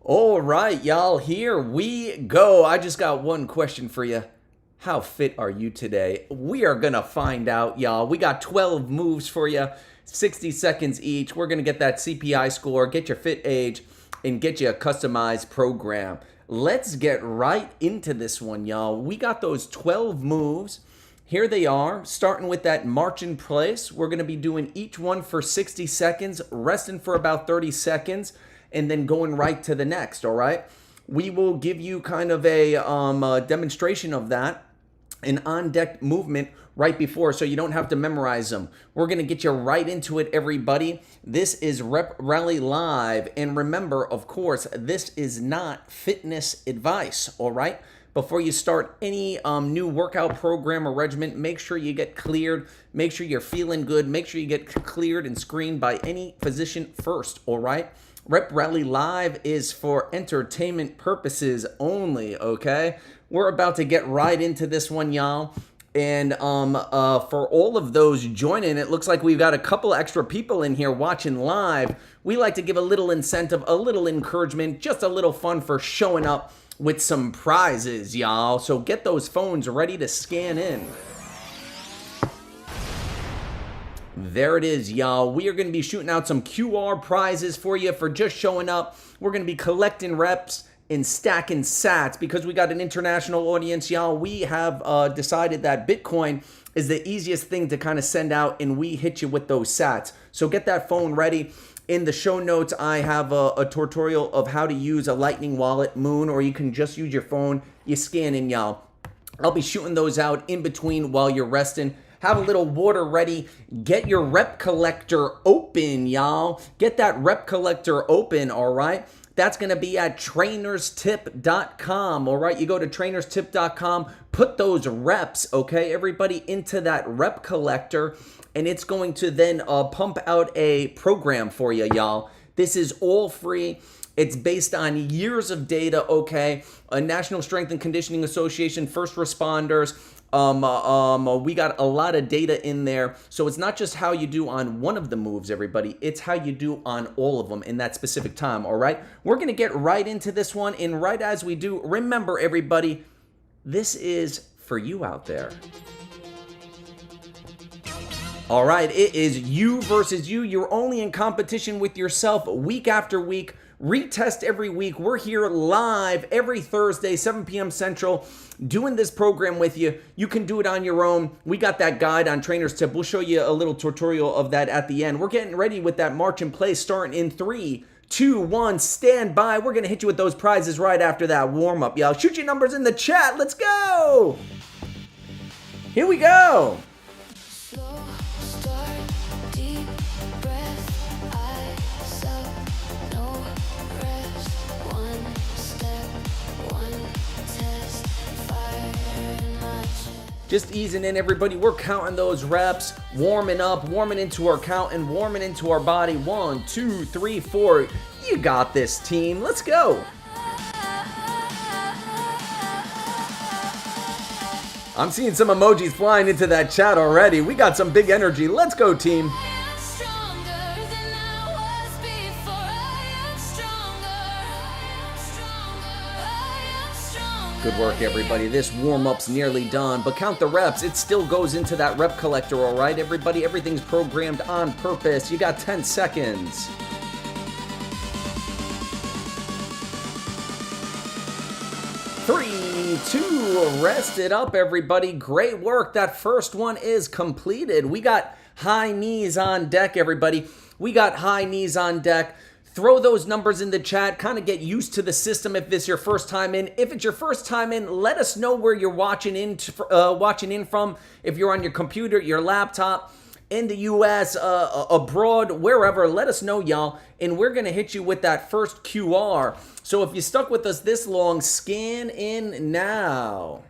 All right, y'all, here we go. I just got one question for you. How fit are you today? We are going to find out, y'all. We got 12 moves for you, 60 seconds each. We're going to get that CPI score, get your fit age, and get you a customized program. Let's get right into this one, y'all. We got those 12 moves. Here they are, starting with that march in place. We're going to be doing each one for 60 seconds, resting for about 30 seconds, and then going right to the next, all right? We will give you kind of a demonstration of that, an on-deck movement right before, so you don't have to memorize them. We're going to get you right into it, everybody. This is Rep Rally Live, and remember, of course, this is not fitness advice, all right? Before you start any new workout program or regimen, make sure you get cleared. Make sure you're feeling good. Make sure you get cleared and screened by any physician first, all right? Rep Rally Live is for entertainment purposes only, okay? We're about to get right into this one, y'all. And for all of those joining, it looks like we've got a couple extra people in here watching live. We like to give a little incentive, a little encouragement, just a little fun for showing up with some prizes, y'all. So get those phones ready to scan in. There it is, y'all. We are going to be shooting out some QR prizes for you for just showing up. We're going to be collecting reps and stacking sats because we got an international audience, y'all. We have decided that Bitcoin is the easiest thing to kind of send out, and we hit you with those sats. So get that phone ready. In the show notes, I have a tutorial of how to use a Lightning wallet, MUUN, or you can just use your phone. You scan in, y'all. I'll be shooting those out in between while you're resting. Have a little water ready. Get your rep collector open, y'all. Get that rep collector open, all right? That's going to be at trainerstip.com, all right? You go to trainerstip.com, put those reps, okay, everybody, into that rep collector, and it's going to then pump out a program for you, y'all. This is all free. It's based on years of data, okay? A National Strength and Conditioning Association, first responders. We got a lot of data in there. So it's not just how you do on one of the moves, everybody. It's how you do on all of them in that specific time, all right? We're going to get right into this one. And right as we do, remember, everybody, this is for you out there. All right, it is you versus you. You're only in competition with yourself week after week. Retest every week. We're here live every Thursday, 7 p.m. Central, doing this program with you. You can do it on your own. We got that guide on Trainer's Tip. We'll show you a little tutorial of that at the end. We're getting ready with that march in place starting in 3, 2, 1. Stand by. We're going to hit you with those prizes right after that warm-up, y'all. Shoot your numbers in the chat. Let's go. Here we go. Just easing in, everybody. We're counting those reps, warming up, warming into our count, and warming into our body. 1, 2, 3, 4. You got this, team. Let's go. I'm seeing some emojis flying into that chat already. We got some big energy. Let's go, team. Good work, everybody. This warm-up's nearly done, but count the reps. It still goes into that rep collector, all right, everybody? Everything's programmed on purpose. You got 10 seconds. 3, 2, rest it up, everybody. Great work. That first one is completed. We got high knees on deck, everybody. We got high knees on deck. Throw those numbers in the chat. Kind of get used to the system if this is your first time in. If it's your first time in, let us know where you're watching in from. If you're on your computer, your laptop, in the U.S., abroad, wherever, let us know, y'all. And we're going to hit you with that first QR. So if you stuck with us this long, scan in now.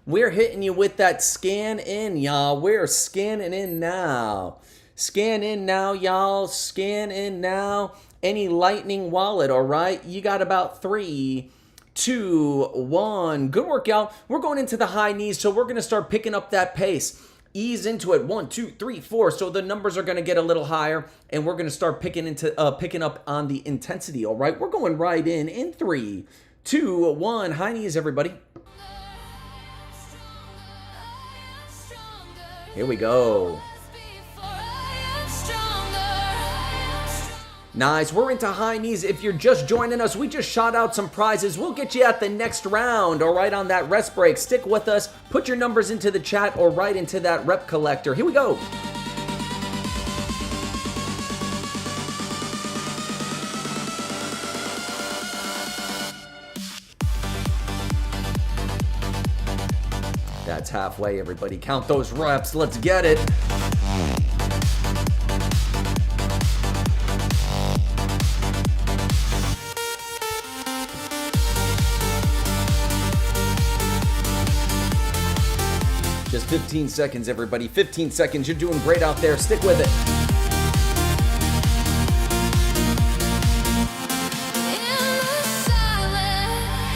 We're hitting you with that scan in, y'all. We're scanning in now. Scan in now, y'all. Scan in now. Any Lightning wallet, all right? You got about 3, 2, 1. Good work, y'all. We're going into the high knees, so we're going to start picking up that pace. ease into it. 1, 2, 3, 4. So the numbers are going to get a little higher, and we're going to start picking up on the intensity. All right, we're going right in 3, 2, 1. High knees, everybody. Here we go. Nice. We're into high knees. If you're just joining us, we just shot out some prizes. We'll get you at the next round, all right, on that rest break. Stick with us. Put your numbers into the chat or right into that rep collector. Here we go. That's halfway, everybody. Count those reps. Let's get it. Just 15 seconds, everybody. 15 seconds. You're doing great out there. Stick with it.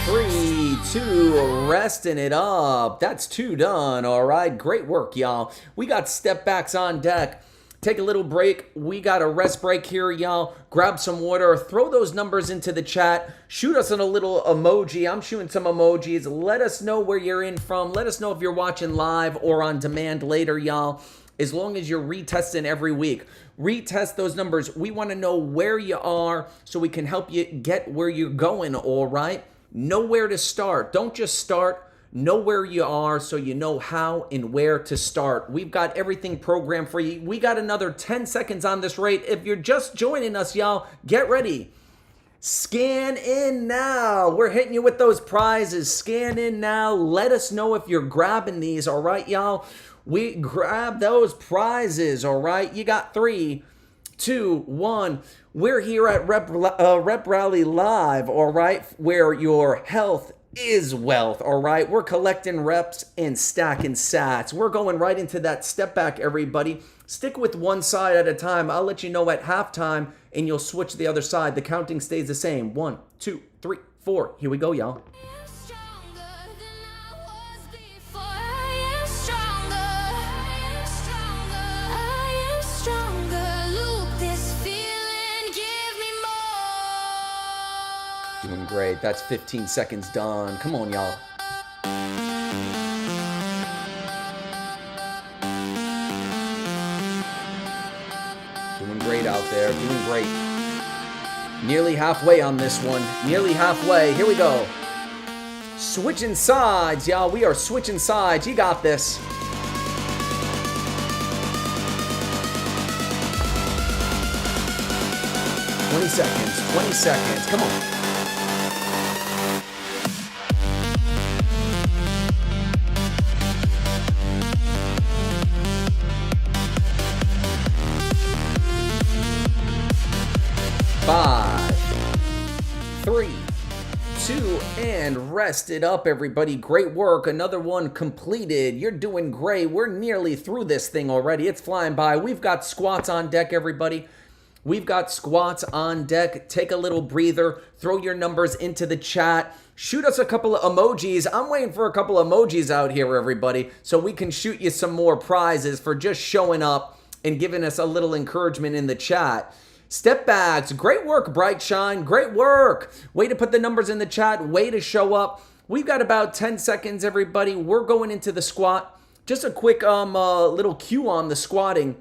3, 2, resting it up. That's 2 done. All right. Great work, y'all. We got step backs on deck. Take a little break. We got a rest break here, y'all. Grab some water. Throw those numbers into the chat. Shoot us in a little emoji. I'm shooting some emojis. Let us know where you're in from. Let us know if you're watching live or on demand later, y'all. As long as you're retesting every week. Retest those numbers. We want to know where you are so we can help you get where you're going, all right? Know where to start. Don't just start. Know where you are so you know how and where to start. We've got everything programmed for you. We got another 10 seconds on this rate. If you're just joining us, y'all, get ready. Scan in now. We're hitting you with those prizes. Scan in now. Let us know if you're grabbing these, all right, y'all? We grab those prizes, all right? You got 3, 2, 1. We're here at Rep Rally Live, all right, where your health is wealth, all right? We're collecting reps and stacking sats. We're going right into that step back, everybody. Stick with one side at a time. I'll let you know at halftime, and you'll switch the other side. The counting stays the same. 1, 2, 3, 4. Here we go, y'all. Doing great. That's 15 seconds done. Come on, y'all. Doing great out there. Doing great. Nearly halfway on this one. Nearly halfway. Here we go. Switching sides, y'all. We are switching sides. You got this. Twenty seconds. 20 seconds. Come on. 5, 3, 2, and rest it up, everybody. Great work. Another one completed. You're doing great. We're nearly through this thing already. It's flying by. We've got squats on deck, everybody. We've got squats on deck. Take a little breather. Throw your numbers into the chat. Shoot us a couple of emojis. I'm waiting for a couple of emojis out here, everybody, so we can shoot you some more prizes for just showing up and giving us a little encouragement in the chat. Step backs. Great work, Bright Shine. Great work. Way to put the numbers in the chat. Way to show up. We've got about 10 seconds, everybody. We're going into the squat. Just a quick little cue on the squatting.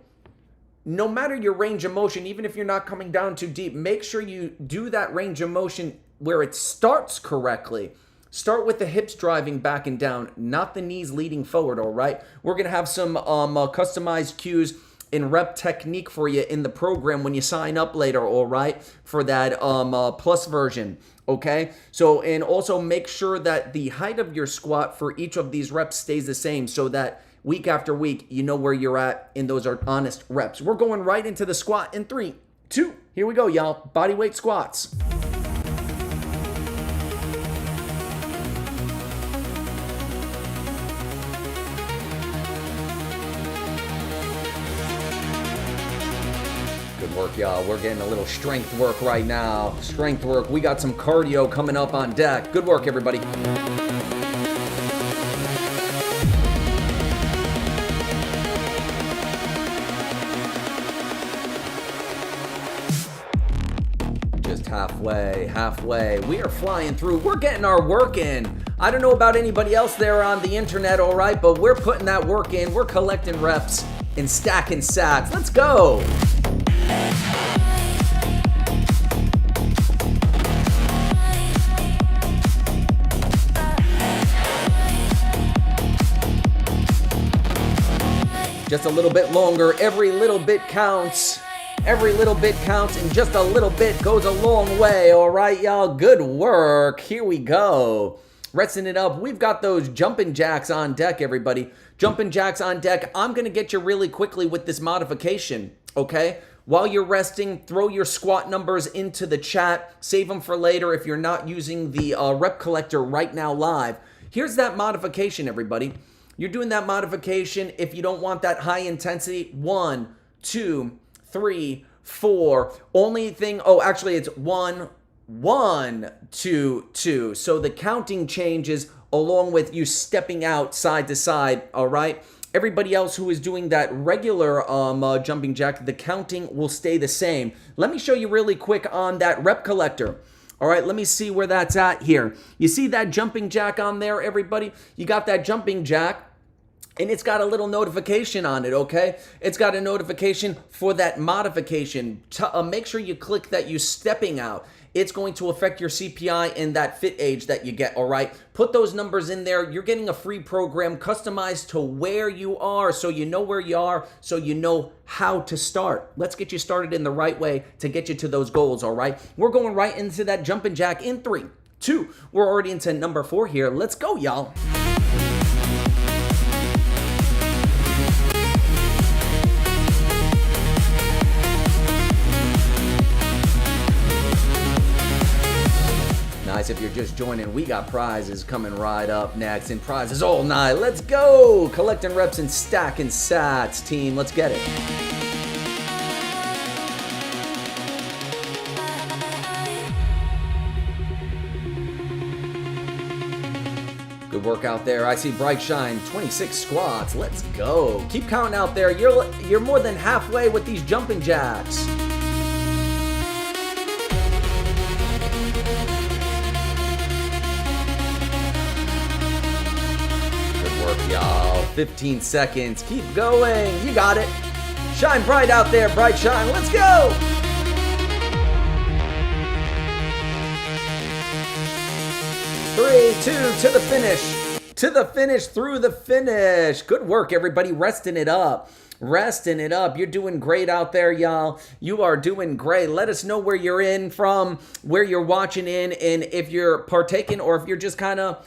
No matter your range of motion, even if you're not coming down too deep, make sure you do that range of motion where it starts correctly. Start with the hips driving back and down, not the knees leading forward, all right? We're going to have some customized cues in rep technique for you in the program when you sign up later, all right, for that plus version, okay? So, and also make sure that the height of your squat for each of these reps stays the same so that week after week, you know where you're at, and those are honest reps. We're going right into the squat in 3, 2, here we go, y'all. Body weight squats. Good work, y'all. We're getting a little strength work right now. Strength work. We got some cardio coming up on deck. Good work, everybody. halfway. We are flying through. We're getting our work in. I don't know about anybody else there on the internet, all right, but we're putting that work in. We're collecting reps and stacking sats. Let's go. Just a little bit longer. Every little bit counts. Every little bit counts, and just a little bit goes a long way. All right, y'all. Good work. Here we go. Resting it up. We've got those jumping jacks on deck, everybody. Jumping jacks on deck. I'm going to get you really quickly with this modification, okay? While you're resting, throw your squat numbers into the chat. Save them for later if you're not using the rep collector right now live. Here's that modification, everybody. You're doing that modification if you don't want that high intensity. 1, 2, 3, 4. Only thing, actually it's 1, 1, 2, 2. So the counting changes along with you stepping out side to side, all right? Everybody else who is doing that regular jumping jack, the counting will stay the same. Let me show you really quick on that rep collector. All right, let me see where that's at here. You see that jumping jack on there, everybody? You got that jumping jack, and it's got a little notification on it, okay? It's got a notification for that modification. Make sure you click that you're stepping out. It's going to affect your CPI and that fit age that you get, all right? Put those numbers in there. You're getting a free program customized to where you are, so you know where you are, so you know how to start. Let's get you started in the right way to get you to those goals, all right? We're going right into that jumping jack in 3, 2. We're already into number 4 here. Let's go, y'all. If you're just joining, we got prizes coming right up next, and prizes all night. Let's go! Collecting reps and stacking sats, team. Let's get it. Good work out there. I see Bright Shine, 26 squats. Let's go. Keep counting out there. You're more than halfway with these jumping jacks. Y'all, 15 seconds. Keep going. You got it. Shine bright out there, Bright Shine. Let's go. Three, 2, to the finish. To the finish, through the finish. Good work, everybody. Resting it up. Resting it up. You're doing great out there, y'all. You are doing great. Let us know where you're in from, where you're watching in, and if you're partaking or if you're just kind of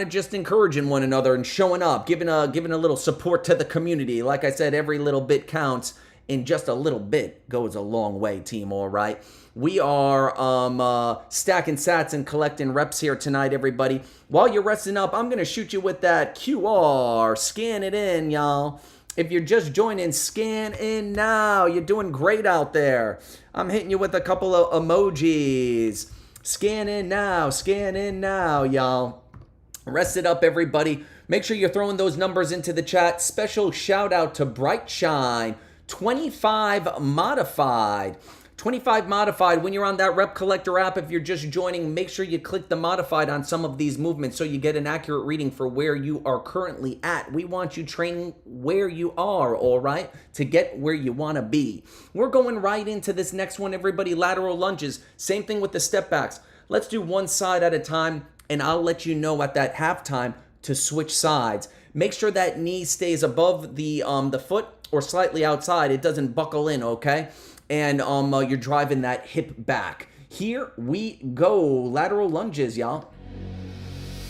just encouraging one another and showing up, giving a little support to the community. Like I said, every little bit counts, and just a little bit goes a long way, team, all right? We are stacking sats and collecting reps here tonight, everybody. While you're resting up, I'm going to shoot you with that QR. Scan it in, y'all. If you're just joining, scan in now. You're doing great out there. I'm hitting you with a couple of emojis. Scan in now, y'all. Rest it up, everybody. Make sure you're throwing those numbers into the chat. Special shout out to Bright Shine. 25 modified. 25 modified. When you're on that rep collector app, if you're just joining, make sure you click the modified on some of these movements so you get an accurate reading for where you are currently at. We want you training where you are, all right, to get where you want to be. We're going right into this next one, everybody. Lateral lunges. Same thing with the step backs. Let's do one side at a time, and I'll let you know at that halftime to switch sides. Make sure that knee stays above the foot or slightly outside. It doesn't buckle in, okay? And you're driving that hip back. Here we go. Lateral lunges, y'all.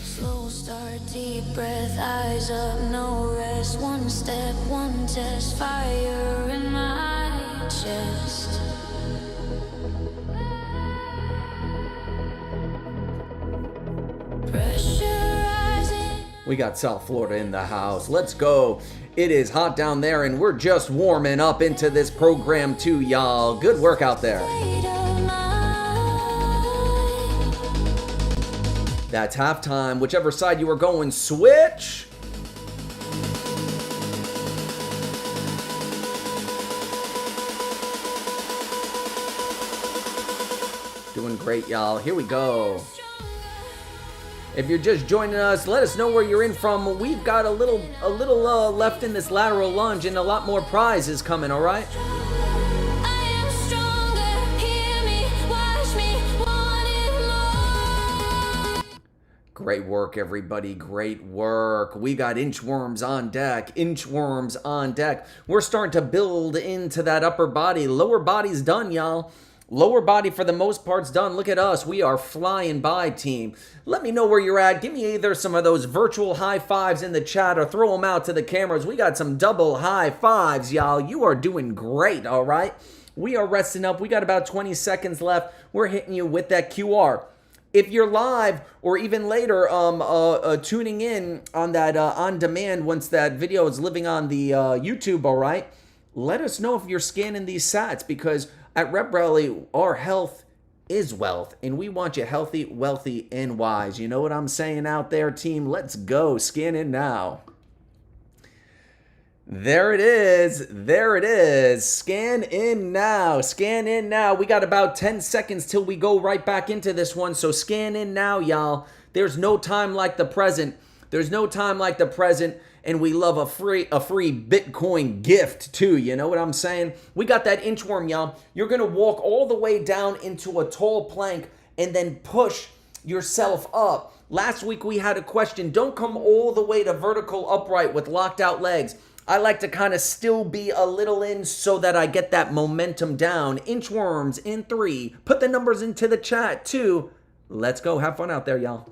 Slow start, deep breath, eyes up, no rest. One step, one test, fire in my chest. We got South Florida in the house. Let's go. It is hot down there, and we're just warming up into this program too, y'all. Good work out there. That's halftime. Whichever side you are going, switch. Doing Great, y'all. Here we go. If you're just joining us, let us know where you're in from. We've got a little left in this lateral lunge and a lot more prizes coming, all right? Great work, everybody. Great work. We got inchworms on deck. Inchworms on deck. We're starting to build into that upper body. Lower body's done, y'all. Lower body, for the most part's done. Look at us. We are flying by, team. Let me know where you're at. Give me either some of those virtual high fives in the chat or throw them out to the cameras. We got some double high fives, y'all. You are doing great, all right? We are resting up. We got about 20 seconds left. We're hitting you with that QR. If you're live or even later tuning in on that on demand once that video is living on the YouTube, all right, let us know if you're scanning these sats, because at Rep Rally, our health is wealth, and we want you healthy, wealthy, and wise. You know what I'm saying out there, team? Let's go. Scan in now. There it is. There it is. Scan in now. Scan in now. We got about 10 seconds till we go right back into this one, so scan in now, y'all. There's no time like the present. There's no time like the present. And we love a free Bitcoin gift too. You know what I'm saying? We got that inchworm, y'all. You're going to walk all the way down into a tall plank and then push yourself up. Last week we had a question. Don't come all the way to vertical upright with locked out legs. I like to kind of still be a little in so that I get that momentum down. Inchworms in 3. Put the numbers into the chat 2. Let's go. Have fun out there, y'all.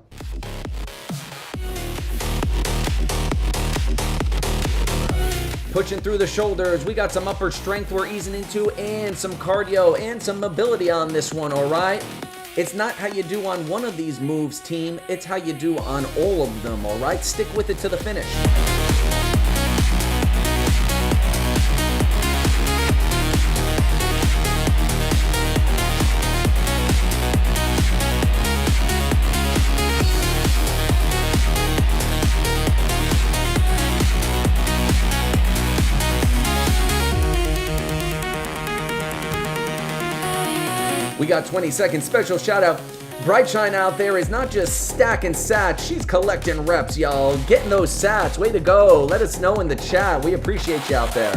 Pushing through the shoulders. We got some upper strength we're easing into and some cardio and some mobility on this one, all right? It's not how you do on one of these moves, team. It's how you do on all of them, all right? Stick with it to the finish. We got 20 seconds. Special shout out. Bright Shine out there is not just stacking sats. She's collecting reps, y'all. Getting those sats. Way to go. Let us know in the chat. We appreciate you out there.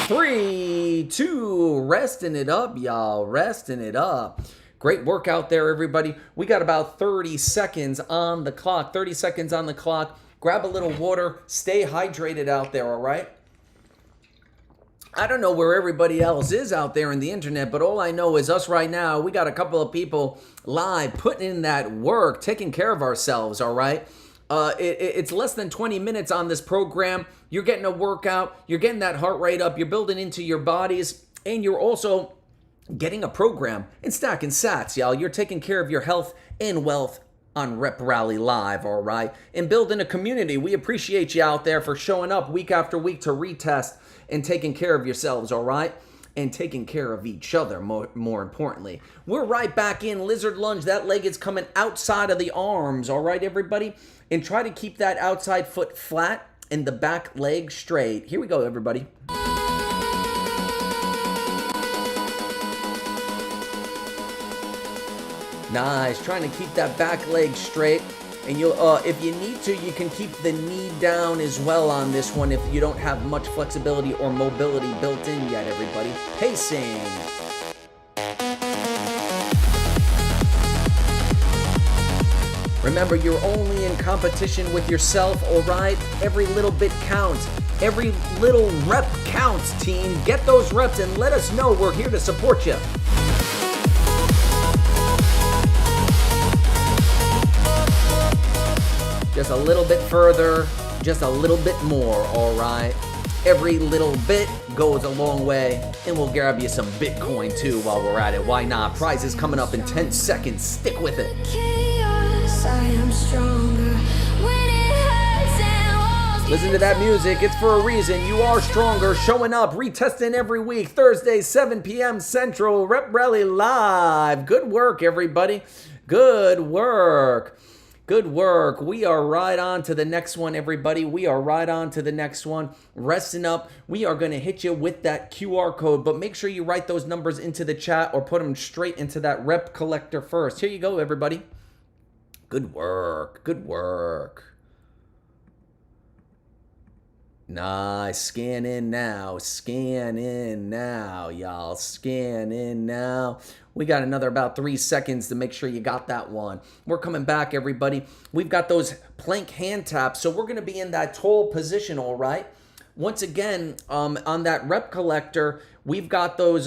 Three, two, resting it up, y'all. Resting it up. Great work out there, everybody. We got about 30 seconds on the clock. 30 seconds on the clock. Grab a little water. Stay hydrated out there, all right? I don't know where everybody else is out there in the internet, but all I know is us right now. We got a couple of people live putting in that work, taking care of ourselves, all right? It's less than 20 minutes on this program. You're getting a workout. You're getting that heart rate up. You're building into your bodies, and you're also getting a program and stacking sats, y'all. You're taking care of your health and wealth on Rep Rally Live, all right? And building a community. We appreciate you out there for showing up week after week to retest and taking care of yourselves, all right? And taking care of each other, more importantly. We're right back in lizard lunge. That leg is coming outside of the arms, all right, everybody? And try to keep that outside foot flat and the back leg straight. Here we go, everybody. Nice. Trying to keep that back leg straight. And you'll, if you need to, you can keep the knee down as well on this one if you don't have much flexibility or mobility built in yet, everybody. Pacing. Remember, you're only in competition with yourself, all right? Every little bit counts. Every little rep counts, team. Get those reps and let us know. We're here to support you. Just a little bit further, just a little bit more, all right? Every little bit goes a long way, and we'll grab you some Bitcoin too while we're at it. Why not? Prizes coming up in 10 seconds. Stick with it. I am stronger when it hurts and walls. Listen to that music. It's for a reason. You are stronger. Showing up, retesting every week. Thursday, 7 p.m. Central. Rep Rally Live. Good work, everybody. Good work. Good work. We are right on to the next one, everybody. We are right on to the next one. Resting up. We are going to hit you with that QR code, but make sure you write those numbers into the chat or put them straight into that rep collector first. Here you go, everybody. Good work. Good work. Nice. Scan in now. Scan in now, y'all. Scan in now. We got another about 3 seconds to make sure you got that one. We're coming back, everybody. We've got those plank hand taps, so we're going to be in that tall position, all right? Once again, on that rep collector, we've got those,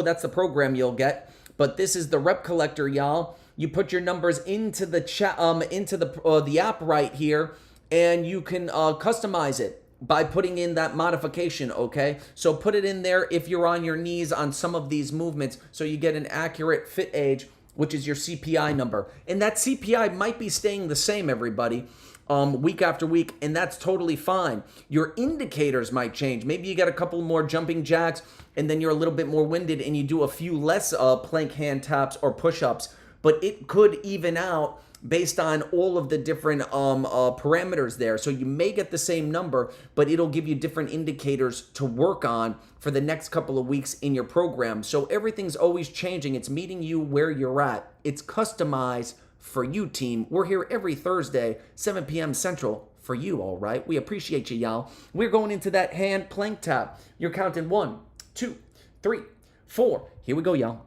that's the program you'll get, but this is the rep collector, y'all. You put your numbers into the chat, into the app right here, and you can customize it by putting in that modification, okay? So put it in there if you're on your knees on some of these movements so you get an accurate fit age, which is your CPI number. And that CPI might be staying the same, everybody, week after week, and that's totally fine. Your indicators might change. Maybe you got a couple more jumping jacks, and then you're a little bit more winded, and you do a few less plank hand taps or push-ups, but it could even out based on all of the different parameters there. So you may get the same number, but it'll give you different indicators to work on for the next couple of weeks in your program. So everything's always changing. It's meeting you where you're at. It's customized for you, team. We're here every Thursday, 7 p.m. Central for you, all right? We appreciate you, y'all. We're going into that hand plank tap. You're counting 1, 2, 3, 4. Here we go, y'all.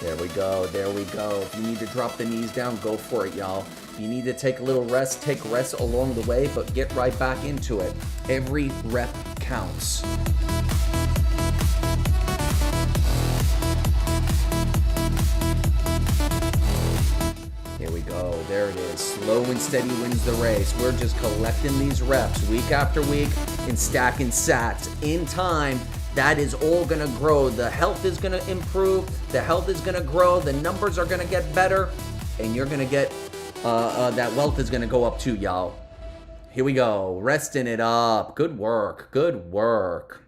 There we go, there we go. If you need to drop the knees down, go for it, y'all. If you need to take a little rest, take rest along the way, but get right back into it. Every rep counts. Here we go, there it is. Slow and steady wins the race. We're just collecting these reps week after week and stacking sats in time. That is all going to grow. The health is going to improve. The health is going to grow. The numbers are going to get better. And you're going to get, that wealth is going to go up too, y'all. Here we go. Resting it up. Good work. Good work.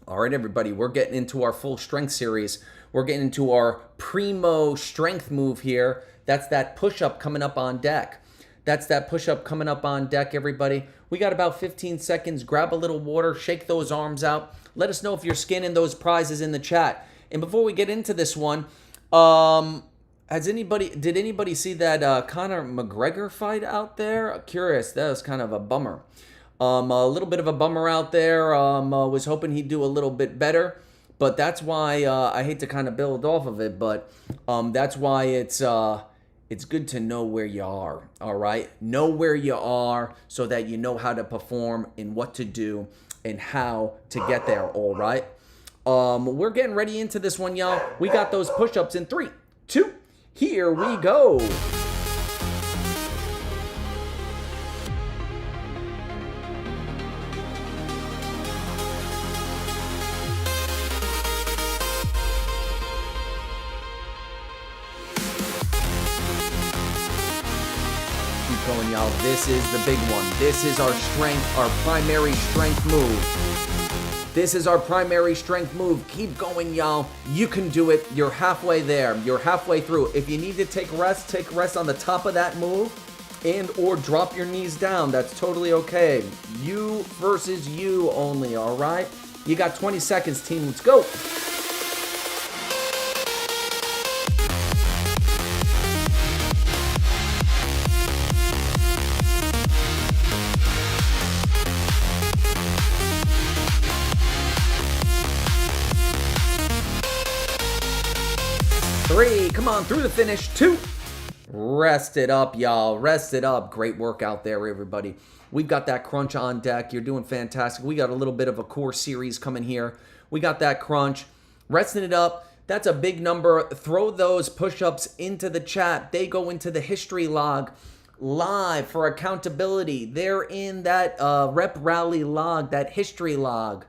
All right, everybody. We're getting into our full strength series. We're getting into our primo strength move here. That's that push-up coming up on deck. That's that push-up coming up on deck, everybody. We got about 15 seconds. Grab a little water. Shake those arms out. Let us know if you're scanning those prizes in the chat. And before we get into this one, did anybody see that Conor McGregor fight out there? Curious. That was kind of a bummer. A little bit of a bummer out there. Was hoping he'd do a little bit better. But that's why I hate to kind of build off of it. But that's why it's good to know where you are. All right? Know where you are so that you know how to perform and what to do and how to get there, all right? We're getting ready into this one, y'all. We got those push-ups in 3, 2, here we go. Keep going, y'all. This is the big one. This is our strength, our primary strength move. This is our primary strength move. Keep going, y'all. You can do it. You're halfway there. You're halfway through. If you need to take rest on the top of that move and or drop your knees down. That's totally okay. You versus you only, all right? You got 20 seconds, team. Let's go. Three, come on, through the finish. 2, rest it up, y'all. Rest it up. Great workout there, everybody. We've got that crunch on deck. You're doing fantastic. We got a little bit of a core series coming here. We got that crunch. Resting it up. That's a big number. Throw those push-ups into the chat. They go into the history log live for accountability. They're in that rep rally log, that history log.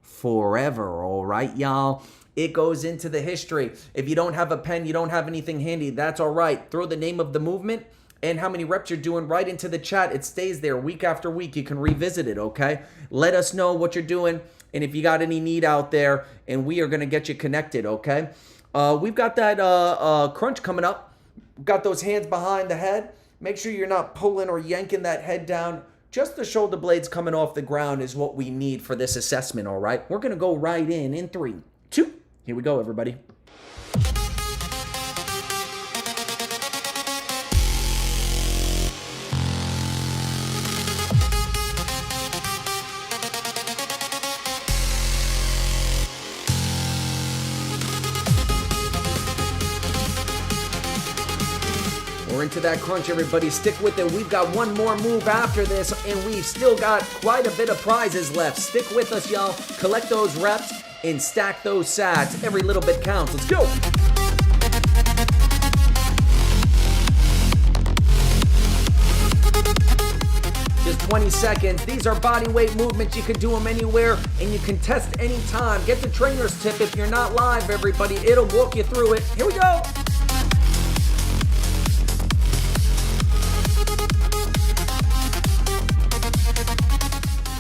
forever, all right, y'all? It goes into the history. If you don't have a pen, you don't have anything handy, that's all right. Throw the name of the movement and how many reps you're doing right into the chat. It stays there week after week. You can revisit it, okay? Let us know what you're doing and if you got any need out there, and we are going to get you connected, okay? We've got that crunch coming up. We've got those hands behind the head. Make sure you're not pulling or yanking that head down. Just the shoulder blades coming off the ground is what we need for this assessment, all right? We're going to go right in 3, 2. Here we go, everybody. We're into that crunch, everybody. Stick with it. We've got one more move after this, and we've still got quite a bit of prizes left. Stick with us, y'all. Collect those reps and stack those sats. Every little bit counts. Let's go. Just 20 seconds. These are body weight movements. You can do them anywhere, and you can test anytime. Get the trainer's tip if you're not live, everybody. It'll walk you through it. Here we go.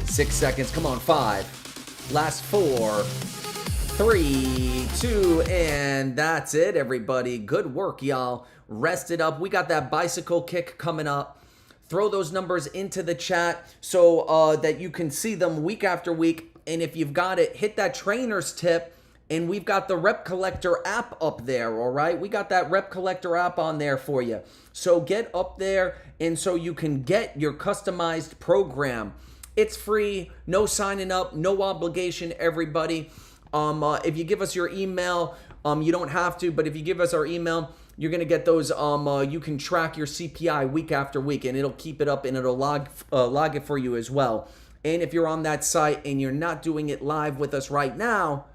6 seconds. Come on, 5. Last 4, 3, 2, and that's it, everybody. Good work, y'all. Rest it up. We got that bicycle kick coming up. Throw those numbers into the chat so that you can see them week after week. And if you've got it, hit that trainer's tip. And we've got the Rep Collector app up there, all right? We got that Rep Collector app on there for you. So get up there, and so you can get your customized program. It's free, no signing up, no obligation, everybody. If you give us your email, you don't have to, but if you give us our email, you're going to get those, you can track your CPI week after week, and it'll keep it up, and it'll log it for you as well. And if you're on that site and you're not doing it live with us right now,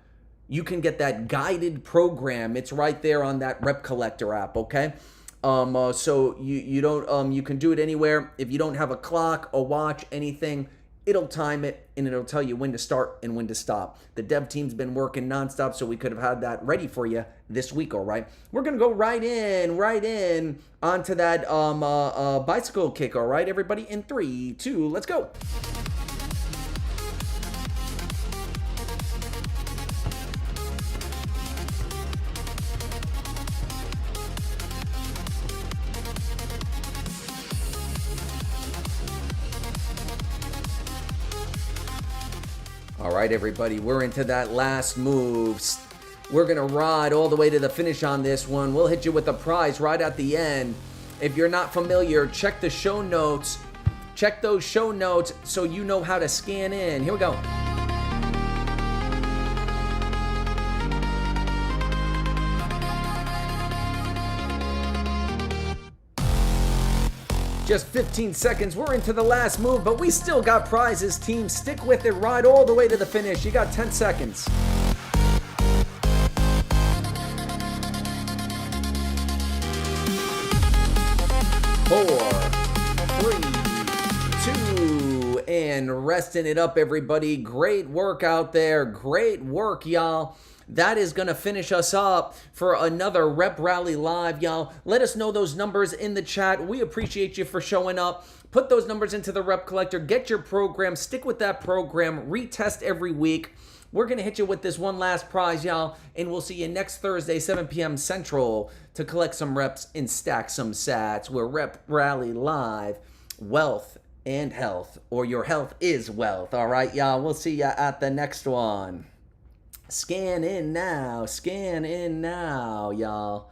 you can get that guided program. It's right there on that Rep Collector app, okay? So you can do it anywhere. If you don't have a clock, a watch, anything, it'll time it, and it'll tell you when to start and when to stop. The dev team's been working nonstop, so we could have had that ready for you this week, all right? We're going to go right in onto that bicycle kick, all right, everybody? In 3, 2, let's go. All right, everybody, we're into that last move. We're going to ride all the way to the finish on this one. We'll hit you with a prize right at the end. If you're not familiar, check the show notes. Check those show notes so you know how to scan in. Here we go. Just 15 seconds. We're into the last move, but we still got prizes, team. Stick with it. Ride all the way to the finish. You got 10 seconds. 4, 3, 2, and resting it up, everybody. Great work out there. Great work, y'all. That is going to finish us up for another Rep Rally Live, y'all. Let us know those numbers in the chat. We appreciate you for showing up. Put those numbers into the Rep Collector. Get your program. Stick with that program. Retest every week. We're going to hit you with this one last prize, y'all. And we'll see you next Thursday, 7 p.m. Central, to collect some reps and stack some sats. We're Rep Rally Live. Wealth and health. Or your health is wealth. All right, y'all. We'll see you at the next one. Scan in now, y'all.